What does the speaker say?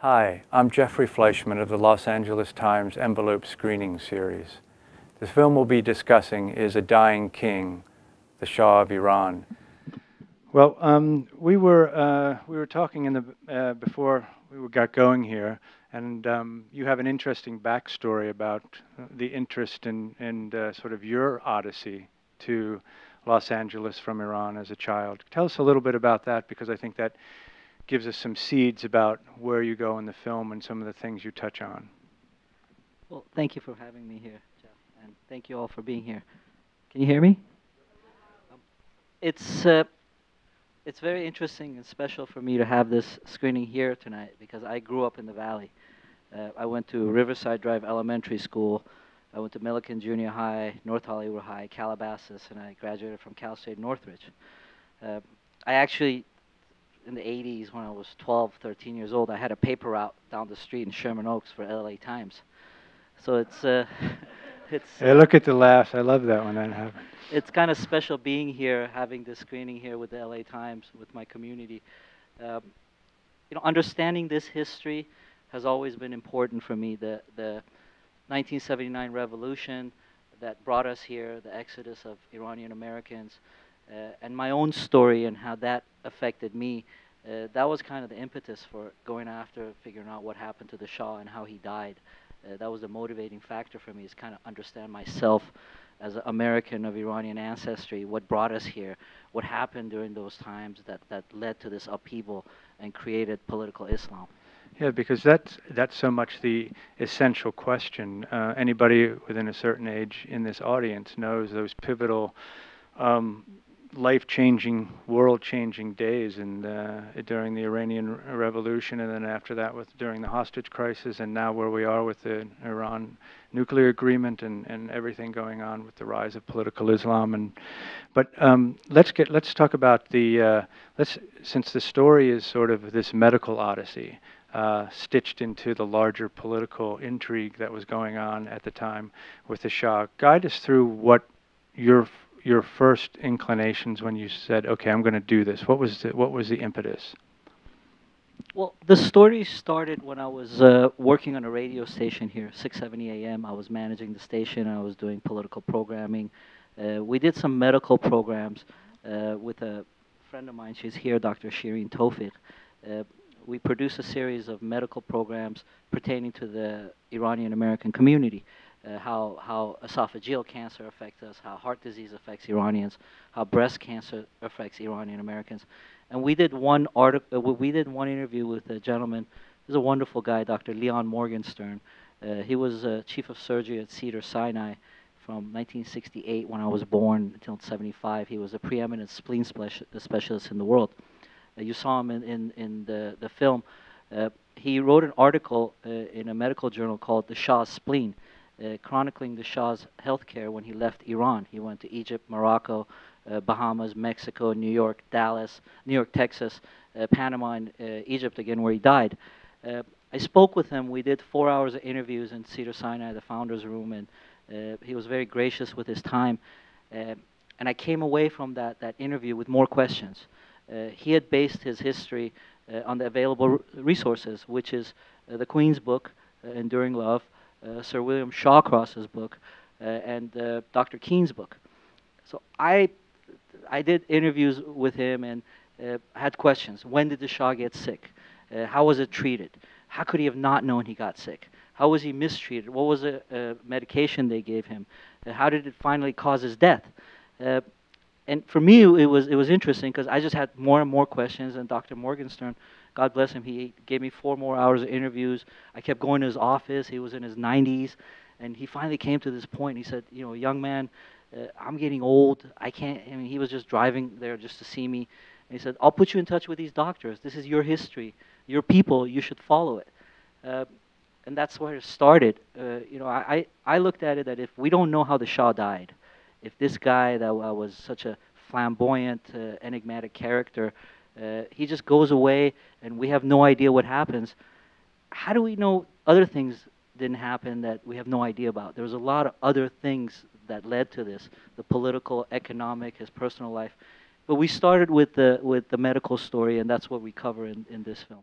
Hi, I'm Jeffrey Fleishman of the Los Angeles Times Envelope Screening Series. The film we'll be discussing is A Dying King, the Shah of Iran. Well, we were talking in the before we got going here, and you have an interesting backstory about the interest in sort of your odyssey to Los Angeles from Iran as a child. Tell us a little bit about that, because I think that gives us some seeds about where you go in the film and some of the things you touch on. Well, thank you for having me here, Jeff, and thank you all for being here. Can you hear me? It's it's very interesting and special for me to have this screening here tonight because I grew up in the Valley. I went to Riverside Drive Elementary School. I went to Milliken Junior High, North Hollywood High, Calabasas, and I graduated from Cal State Northridge. I actually, in the 80s, when I was 12, 13 years old, I had a paper route down the street in Sherman Oaks for LA Times. So it's Hey, look at the laughs. I love that when that happens. it's kind of special being here, having this screening here with the LA Times, with my community. Um, Understanding this history has always been important for me. The 1979 revolution that brought us here, the exodus of Iranian Americans, and my own story and how that affected me. That was kind of the impetus for going after figuring out what happened to the Shah and how he died. That was the motivating factor for me, is kind of understand myself as an American of Iranian ancestry, what brought us here, what happened during those times that led to this upheaval and created political Islam. Yeah, because that's so much the essential question. Anybody within a certain age in this audience knows those pivotal, life-changing, world-changing days, and during the Iranian Revolution, and then after that during the hostage crisis, and now where we are with the Iran nuclear agreement and everything going on with the rise of political Islam. But let's talk about since the story is sort of this medical odyssey. Stitched into the larger political intrigue that was going on at the time with the Shah. Guide us through what your first inclinations when you said, "Okay, I'm going to do this." What was the impetus? Well, the story started when I was working on a radio station here, 670 AM. I was managing the station. I was doing political programming. We did some medical programs with a friend of mine. She's here, Dr. Shireen Tawfiq. We produced a series of medical programs pertaining to the Iranian American community, how esophageal cancer affects us, how heart disease affects Iranians, how breast cancer affects Iranian Americans. And we did one interview with a gentleman. He's a wonderful guy, Dr. Leon Morgenstern. He was chief of surgery at Cedars-Sinai from 1968 when I was born until 75. He was a preeminent spleen specialist in the world. You saw him in the film. He wrote an article in a medical journal called The Shah's Spleen, chronicling the Shah's healthcare when he left Iran. He went to Egypt, Morocco, Bahamas, Mexico, New York, Dallas, New York, Texas, Panama, and Egypt again, where he died. I spoke with him. We did 4 hours of interviews in Cedars-Sinai, the founder's room, and he was very gracious with his time. And I came away from that interview with more questions. He had based his history on the available resources, which is the Queen's book, Enduring Love, Sir William Shawcross's book, and Dr. Keene's book. So I did interviews with him and had questions. When did the Shah get sick? How was it treated? How could he have not known he got sick? How was he mistreated? What was the medication they gave him? How did it finally cause his death? And for me, it was interesting because I just had more and more questions. And Dr. Morgenstern, God bless him, he gave me 4 more hours of interviews. I kept going to his office. He was in his 90s, and he finally came to this point. He said, "Young man, I'm getting old. I can't." I mean, he was just driving there just to see me, and he said, "I'll put you in touch with these doctors. This is your history, your people. You should follow it." And that's where it started. I looked at it that if we don't know how the Shah died, if this guy that was such a flamboyant, enigmatic character, he just goes away and we have no idea what happens, how do we know other things didn't happen that we have no idea about? There was a lot of other things that led to this, the political, economic, his personal life. But we started with the medical story, and that's what we cover in this film.